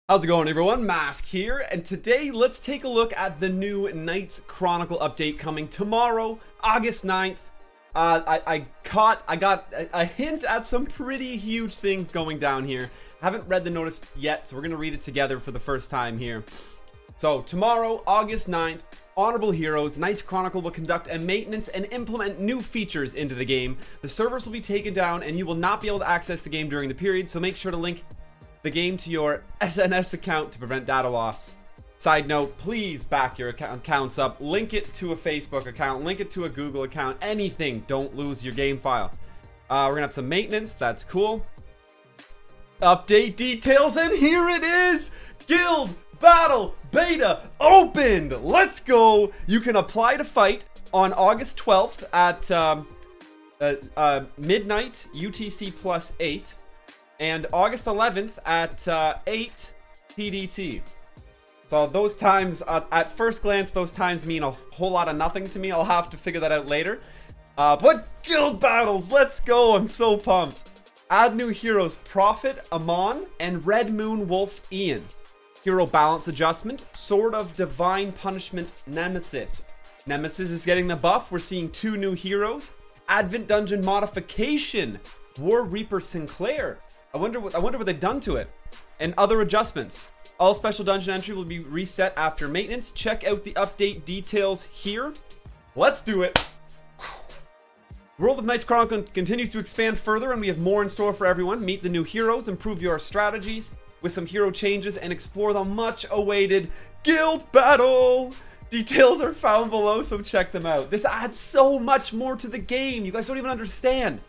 How's it going, everyone? Mask here, and today let's take a look at the new Knights Chronicle update coming tomorrow, August 9th. I got a hint at some pretty huge things going down here. Haven't read the notice yet, so we're gonna read it together for the first time here. So tomorrow, August 9th, Honorable Heroes, Knights Chronicle will conduct a maintenance and implement new features into the game. The servers will be taken down, and you will not be able to access the game during the period, so make sure to link the game to your SNS account to prevent data loss. Side note, please back your accounts up. Link it to a Facebook account, link it to a Google account, anything. Don't lose your game file. We're gonna have some maintenance, that's cool. Update details, and here it is! Guild Battle Beta opened! Let's go! You can apply to fight on August 12th at midnight UTC +8. And August 11th at 8 PDT. So those times, at first glance, those times mean a whole lot of nothing to me. I'll have to figure that out later. But guild battles, let's go. I'm so pumped. Add new heroes, Prophet, Amon, and Red Moon Wolf Ian. Hero balance adjustment, Sword of Divine Punishment, Nemesis. Nemesis is getting the buff. We're seeing 2 new heroes. Advent Dungeon modification, War Reaper Sinclair. I wonder what they've done to it. And other adjustments. All special dungeon entry will be reset after maintenance. Check out the update details here. Let's do it. World of Knights Chronicle continues to expand further, and we have more in store for everyone. Meet the new heroes, improve your strategies with some hero changes, and explore the much awaited guild battle. Details are found below, so check them out. This adds so much more to the game. You guys don't even understand.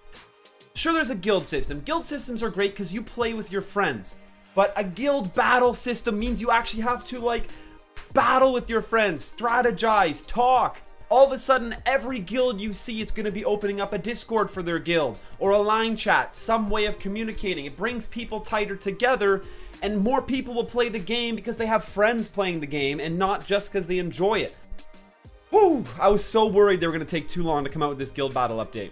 Sure, there's a guild system. Guild systems are great because you play with your friends. But a guild battle system means you actually have to, like, battle with your friends, strategize, talk. All of a sudden, every guild you see is going to be opening up a Discord for their guild, or a line chat, some way of communicating. It brings people tighter together, and more people will play the game because they have friends playing the game, and not just because they enjoy it. Whew, I was so worried they were going to take too long to come out with this guild battle update.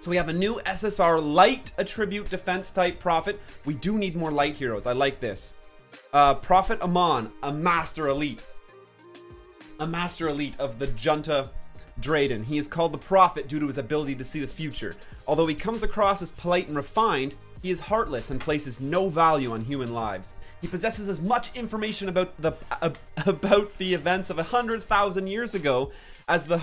So we have a new SSR light attribute defense type Prophet. We do need more light heroes. I like this. Prophet Amon, a master elite. A master elite of the Junta Drayden. He is called the Prophet due to his ability to see the future. Although he comes across as polite and refined, he is heartless and places no value on human lives. He possesses as much information about the events of 100,000 years ago as the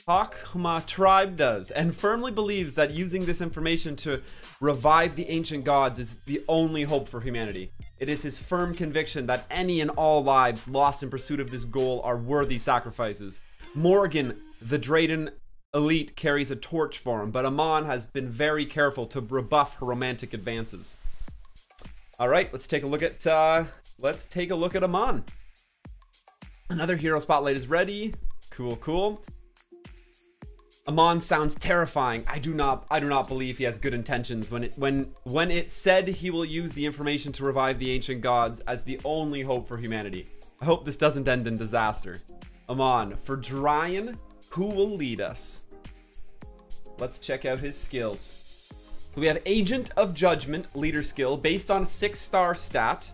Hakma tribe does, and firmly believes that using this information to revive the ancient gods is the only hope for humanity. It is his firm conviction that any and all lives lost in pursuit of this goal are worthy sacrifices. Morgan, the Drayden elite, carries a torch for him, but Amon has been very careful to rebuff her romantic advances. All right, let's take a look at Amon. Another hero spotlight is ready. Cool, cool. Amon sounds terrifying. I do not believe he has good intentions when it said he will use the information to revive the ancient gods as the only hope for humanity. I hope this doesn't end in disaster. Amon, for Dryan, who will lead us? Let's check out his skills. We have Agent of Judgment leader skill based on 6-star stat.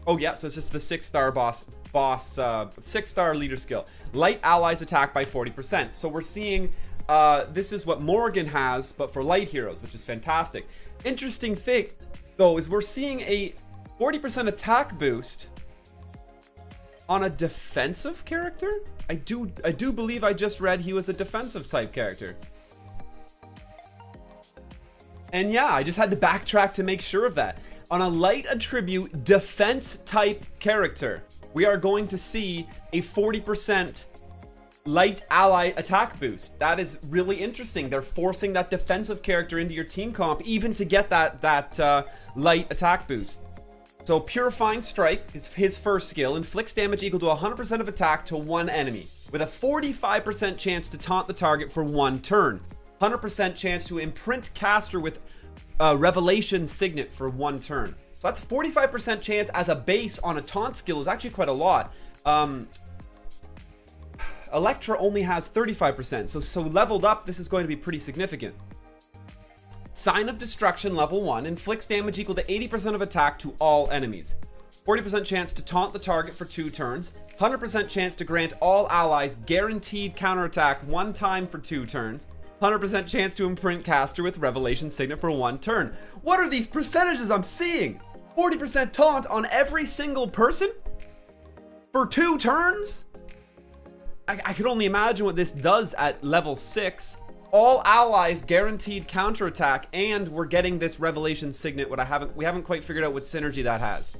Oh yeah, so it's just the 6-star boss 6-star leader skill. Light allies attack by 40%. So we're seeing this is what Morgan has, but for light heroes, which is fantastic. Interesting thing though is we're seeing a 40% attack boost on a defensive character. I do believe I just read he was a defensive type character. And yeah, I just had to backtrack to make sure of that. On a light attribute defense type character, we are going to see a 40% light ally attack boost. That is really interesting. They're forcing that defensive character into your team comp even to get that light attack boost. So Purifying Strike is his first skill. Inflicts damage equal to 100% of attack to one enemy, with a 45% chance to taunt the target for 1 turn. 100% chance to imprint caster with Revelation Signet for 1 turn. So that's 45% chance as a base on a taunt skill is actually quite a lot. Electra only has 35%, so leveled up, this is going to be pretty significant. Sign of Destruction level 1 inflicts damage equal to 80% of attack to all enemies. 40% chance to taunt the target for 2 turns. 100% chance to grant all allies guaranteed counterattack 1 time for 2 turns. 100% chance to imprint caster with Revelation Signet for 1 turn. What are these percentages I'm seeing? 40% taunt on every single person? For 2 turns? I could only imagine what this does at level 6. All allies guaranteed counterattack, and we're getting this Revelation Signet. We haven't quite figured out what synergy that has.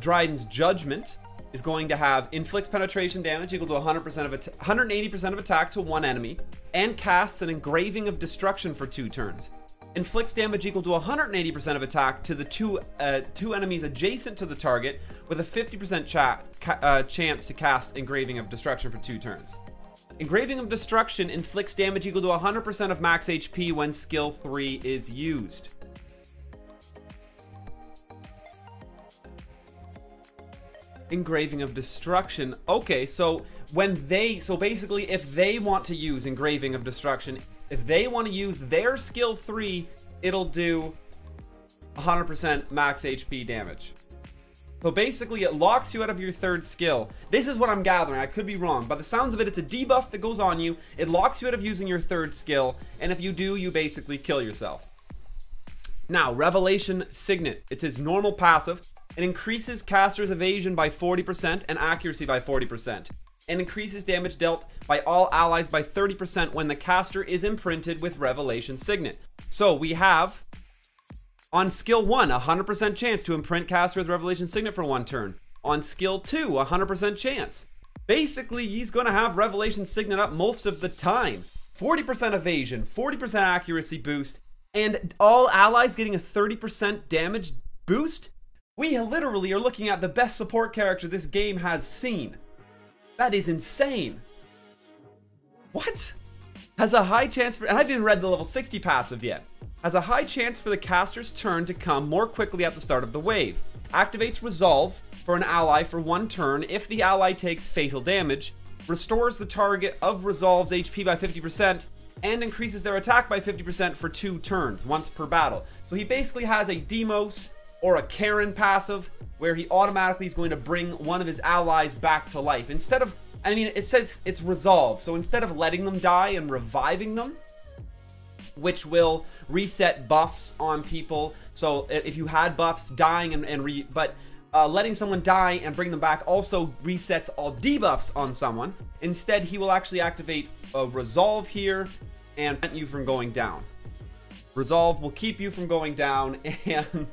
Dryden's Judgment is going to have inflicts penetration damage equal to 180% of attack to 1 enemy, and casts an Engraving of Destruction for 2 turns. Inflicts damage equal to 180% of attack to the two enemies adjacent to the target, with a 50% chance to cast Engraving of Destruction for 2 turns. Engraving of Destruction inflicts damage equal to 100% of max HP when skill 3 is used. Engraving of Destruction. Okay, so basically if they want to use Engraving of Destruction, if they want to use their skill 3, it'll do 100% max HP damage. So basically it locks you out of your 3rd skill. This is what I'm gathering. I could be wrong. By the sounds of it, it's a debuff that goes on you. It locks you out of using your 3rd skill. And if you do, you basically kill yourself. Now, Revelation Signet. It's his normal passive. It increases caster's evasion by 40% and accuracy by 40%. And increases damage dealt by all allies by 30% when the caster is imprinted with Revelation Signet. So we have, on skill 1, 100% chance to imprint caster with Revelation Signet for 1 turn. On skill 2, 100% chance. Basically, he's going to have Revelation Signet up most of the time. 40% evasion, 40% accuracy boost, and all allies getting a 30% damage boost? We literally are looking at the best support character this game has seen. That is insane. What? Has a high chance for, and I haven't even read the level 60 passive yet. Has a high chance for the caster's turn to come more quickly at the start of the wave. Activates Resolve for an ally for 1 turn if the ally takes fatal damage. Restores the target of Resolve's HP by 50% and increases their attack by 50% for 2 turns, once per battle. So he basically has a Demos or a Karen passive where he automatically is going to bring one of his allies back to life. Instead of, I mean, it says it's Resolve. So instead of letting them die and reviving them, which will reset buffs on people. So if you had buffs, dying letting someone die and bring them back also resets all debuffs on someone. Instead, he will actually activate a Resolve here and prevent you from going down. Resolve will keep you from going down and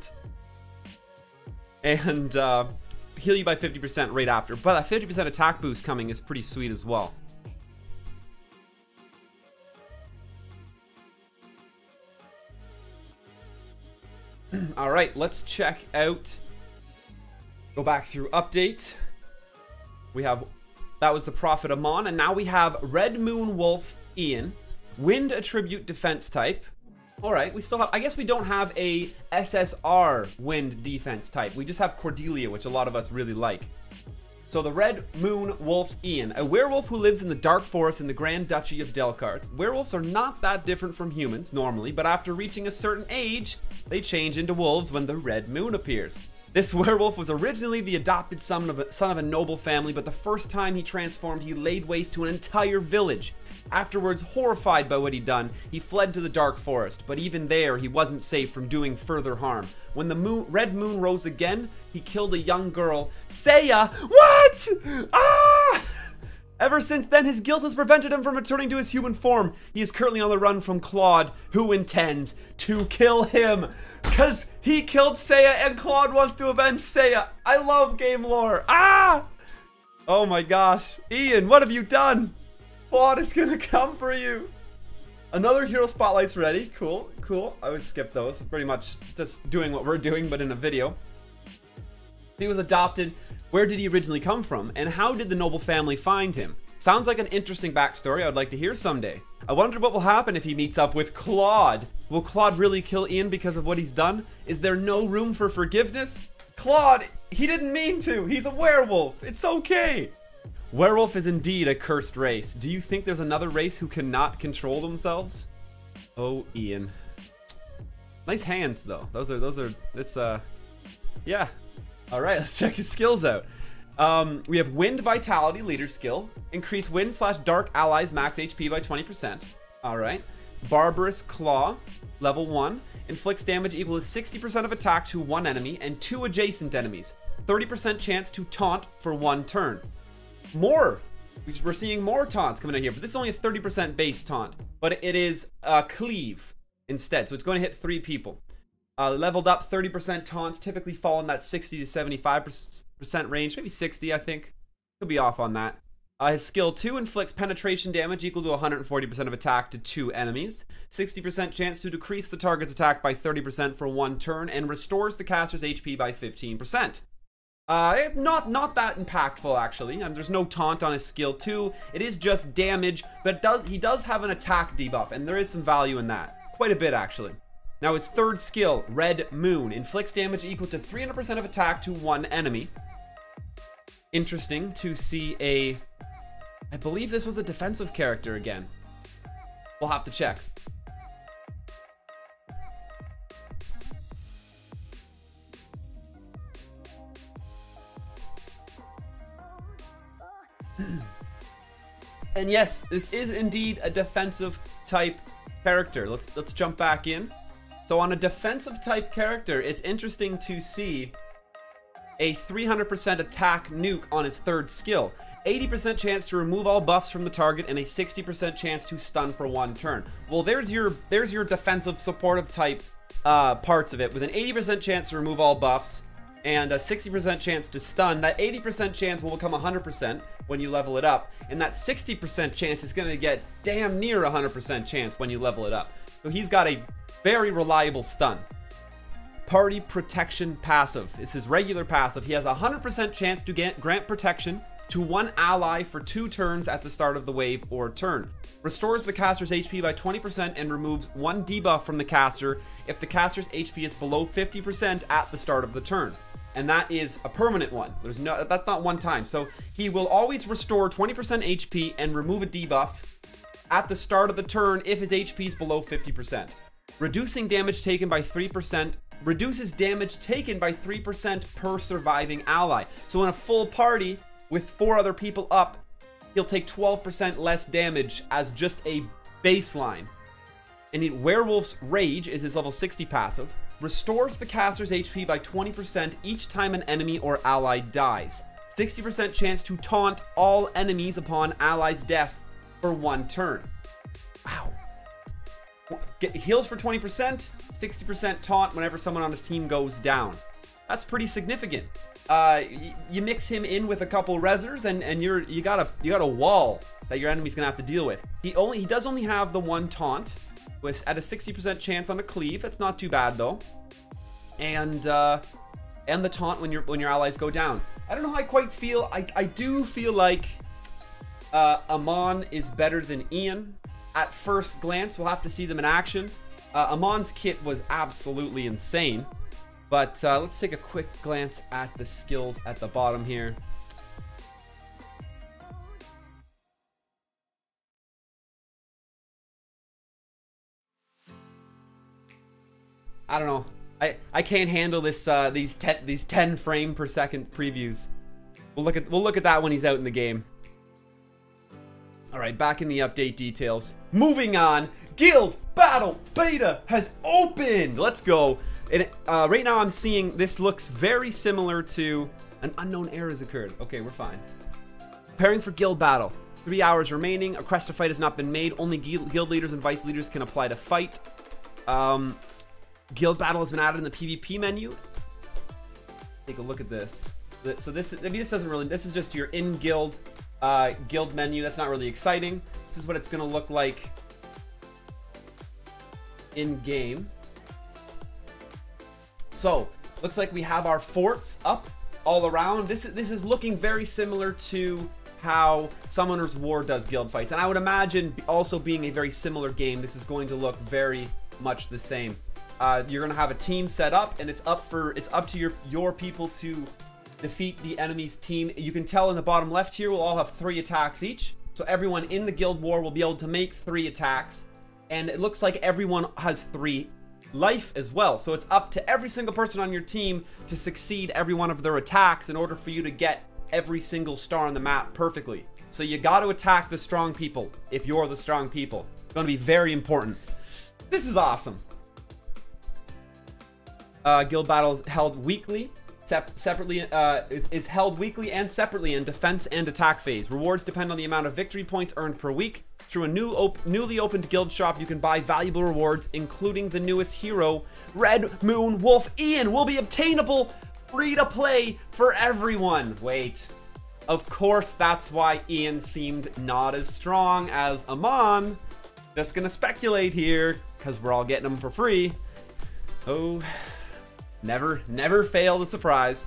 heal you by 50% right after. But a 50% attack boost coming is pretty sweet as well. All right, let's check out, go back through update. We have, that was the Prophet Amon, and now we have Red Moon Wolf Ian, Wind Attribute Defense type. All right, we still have, I guess we don't have a SSR Wind defense type. We just have Cordelia, which a lot of us really like. So the Red Moon Wolf Ian, a werewolf who lives in the Dark Forest in the Grand Duchy of Delcart. Werewolves are not that different from humans normally, but after reaching a certain age, they change into wolves when the Red Moon appears. This werewolf was originally the adopted son of a noble family, but the first time he transformed, he laid waste to an entire village. Afterwards, horrified by what he'd done, he fled to the Dark Forest, but even there, he wasn't safe from doing further harm. When the Red Moon rose again, he killed a young girl, Saya. What? Ah! Ever since then, his guilt has prevented him from returning to his human form. He is currently on the run from Claude, who intends to kill him. Because he killed Saya and Claude wants to avenge Saya. I love game lore. Ah! Oh my gosh. Ian, what have you done? Claude is gonna come for you. Another hero spotlight's ready. Cool, cool. I would skip those. Pretty much just doing what we're doing, but in a video. He was adopted. Where did he originally come from? And how did the noble family find him? Sounds like an interesting backstory I would like to hear someday. I wonder what will happen if he meets up with Claude. Will Claude really kill Ian because of what he's done? Is there no room for forgiveness? Claude, he didn't mean to. He's a werewolf. It's okay. Werewolf is indeed a cursed race. Do you think there's another race who cannot control themselves? Oh, Ian. Nice hands though. It's yeah. All right, let's check his skills out. We have Wind Vitality Leader skill. Increase Wind/Dark allies max HP by 20%. All right. Barbarous Claw, level 1. Inflicts damage equal to 60% of attack to one enemy and 2 adjacent enemies. 30% chance to taunt for 1 turn. More. We're seeing more taunts coming out here, but this is only a 30% base taunt. But it is cleave instead, so it's going to hit 3 people. Leveled up 30% taunts typically fall in that 60 to 75% range, maybe 60, I think. Could be off on that. His skill 2 inflicts penetration damage equal to 140% of attack to 2 enemies. 60% chance to decrease the target's attack by 30% for 1 turn and restores the caster's HP by 15%. Not that impactful actually. There's no taunt on his skill 2. It is just damage, but he does have an attack debuff, and there is some value in that. Quite a bit actually. Now his 3rd skill, Red Moon, inflicts damage equal to 300% of attack to 1 enemy. Interesting to see I believe this was a defensive character again. We'll have to check. And yes, this is indeed a defensive type character. Let's jump back in. So on a defensive type character, it's interesting to see a 300% attack nuke on his 3rd skill. 80% chance to remove all buffs from the target and a 60% chance to stun for 1 turn. Well, there's your defensive supportive type parts of it, with an 80% chance to remove all buffs and a 60% chance to stun. That 80% chance will become 100% when you level it up, and that 60% chance is going to get damn near 100% chance when you level it up. So he's got a very reliable stun. Party Protection passive is his regular passive. He has a 100% chance to grant protection to 1 ally for 2 turns at the start of the wave or turn. Restores the caster's HP by 20% and removes 1 debuff from the caster if the caster's HP is below 50% at the start of the turn. And that is a permanent one. That's not one time. So he will always restore 20% HP and remove a debuff at the start of the turn if his HP is below 50%. Reducing damage taken by 3%. Reduces damage taken by 3% per surviving ally. So in a full party with 4 other people up, he'll take 12% less damage as just a baseline. And Werewolf's Rage is his level 60 passive. Restores the caster's HP by 20% each time an enemy or ally dies. 60% chance to taunt all enemies upon ally's death for 1 turn. Wow. Heals for 20%, 60% taunt whenever someone on his team goes down. That's pretty significant. You mix him in with a couple rezzers, and you got a wall that your enemy's gonna have to deal with. He does only have the 1 taunt, with at a 60% chance on a cleave. That's not too bad though. And the taunt when your allies go down. I don't know how I quite feel. I do feel like Amon is better than Ian. At first glance, we'll have to see them in action. Amon's kit was absolutely insane. But let's take a quick glance at the skills at the bottom here. I don't know. I can't handle this these 10 frame per second previews. We'll look at that when he's out in the game. All right, back in the update details. Moving on, Guild Battle Beta has opened. Let's go. And right now I'm seeing this looks very similar to an unknown error has occurred. Okay, we're fine. Preparing for Guild Battle. 3 hours remaining. A crest to fight has not been made. Only guild leaders and vice leaders can apply to fight. Guild Battle has been added in the PvP menu. Take a look at this. So this doesn't really. This is just your in-guild guild menu. That's not really exciting. This is what it's gonna look like in game. So looks like we have our forts up all around. This is looking very similar to how Summoner's War does guild fights, and I would imagine also being a very similar game, this is going to look very much the same. You're gonna have a team set up, and it's up to your people to defeat the enemy's team. You can tell in the bottom left here, we'll all have 3 attacks each. So everyone in the guild war will be able to make 3 attacks, and it looks like everyone has 3 life as well. So it's up to every single person on your team to succeed every one of their attacks in order for you to get every single star on the map perfectly. So you got to attack the strong people if you're the strong people. It's going to be very important. This is awesome. Guild battle held weekly. Separately is held weekly and separately in defense and attack phase. Rewards depend on the amount of victory points earned per week. Through a newly opened guild shop, you can buy valuable rewards, including the newest hero, Red Moon Wolf Ian, will be obtainable free to play for everyone. Wait, of course that's why Ian seemed not as strong as Amon. Just gonna speculate here, because we're all getting them for free. Oh, never fail to surprise.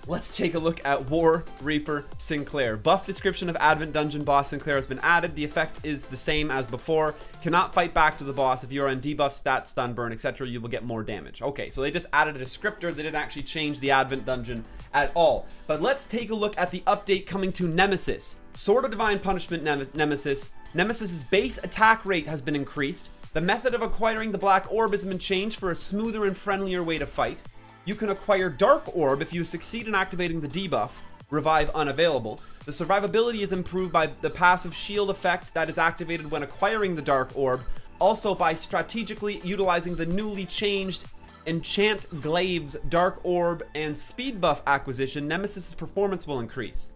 Let's take a look at War Reaper Sinclair. Buff description of Advent Dungeon boss Sinclair has been added. The effect is the same as before. Cannot fight back to the boss. If you are on debuff, stat, stun, burn, etc., you will get more damage. Okay, so they just added a descriptor. They didn't actually change the Advent Dungeon at all. But let's take a look at the update coming to Nemesis. Sword of Divine Punishment Nemesis. Nemesis's base attack rate has been increased. The method of acquiring the Black Orb has been changed for a smoother and friendlier way to fight. You can acquire Dark Orb if you succeed in activating the debuff, Revive unavailable. The survivability is improved by the passive shield effect that is activated when acquiring the Dark Orb. Also by strategically utilizing the newly changed Enchant Glaive's Dark Orb and Speed buff acquisition, Nemesis's performance will increase.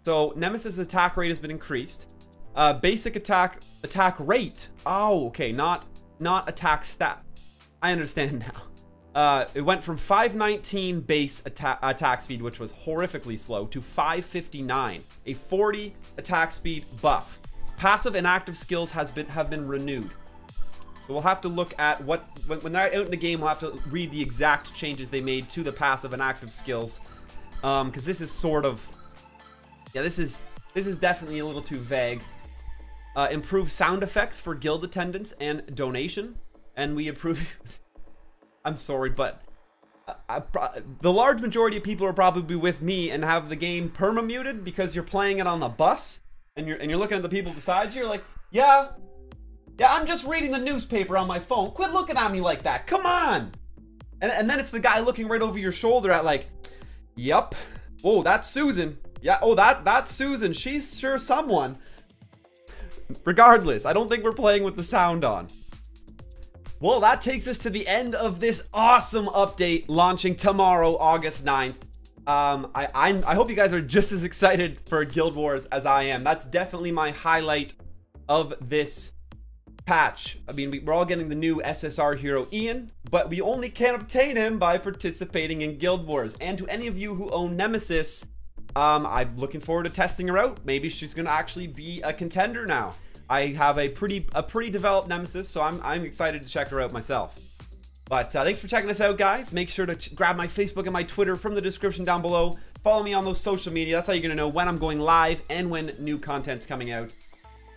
So Nemesis's attack rate has been increased. Basic attack rate. Oh, okay, not attack stat. I understand now. It went from 519 base attack speed, which was horrifically slow, to 559, a 40 attack speed buff. Passive and active skills have been renewed. So we'll have to look at what when they're out in the game. We'll have to read the exact changes they made to the passive and active skills, because this is sort of, yeah, this is definitely a little too vague. Improve sound effects for guild attendance and donation, and we approve. I'm sorry, but the large majority of people are probably with me and have the game perma-muted because you're playing it on the bus and you're looking at the people beside you. You're like, yeah, I'm just reading the newspaper on my phone. Quit looking at me like that. Come on. And then it's the guy looking right over your shoulder at like, yep. Oh, that's Susan. Yeah. Oh, that's Susan. She's sure someone. Regardless, I don't think we're playing with the sound on. Well, that takes us to the end of this awesome update launching tomorrow, August 9th. I hope you guys are just as excited for Guild Wars as I am. That's definitely my highlight of this patch. I mean, we're all getting the new SSR hero Ian, but we only can obtain him by participating in Guild Wars. And to any of you who own Nemesis, I'm looking forward to testing her out. Maybe she's going to actually be a contender now. I have a pretty developed Nemesis, so I'm excited to check her out myself. But thanks for checking us out, guys. Make sure to grab my Facebook and my Twitter from the description down below. Follow me on those social media. That's how you're going to know when I'm going live and when new content's coming out.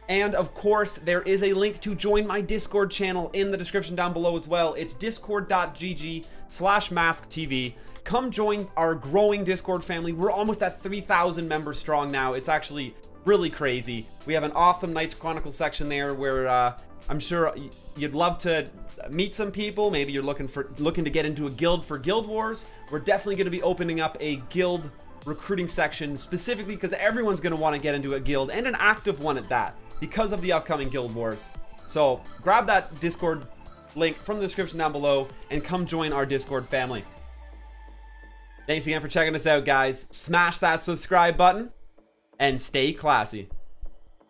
And of course, there is a link to join my Discord channel in the description down below as well. It's discord.gg/masktv. Come join our growing Discord family. We're almost at 3,000 members strong now. It's actually really crazy. We have an awesome Knights Chronicle section there where I'm sure you'd love to meet some people. Maybe you're looking to get into a guild for Guild Wars. We're definitely going to be opening up a guild recruiting section specifically because everyone's going to want to get into a guild, and an active one at that, because of the upcoming Guild Wars. So grab that Discord link from the description down below and come join our Discord family. Thanks again for checking us out, guys. Smash that subscribe button and stay classy.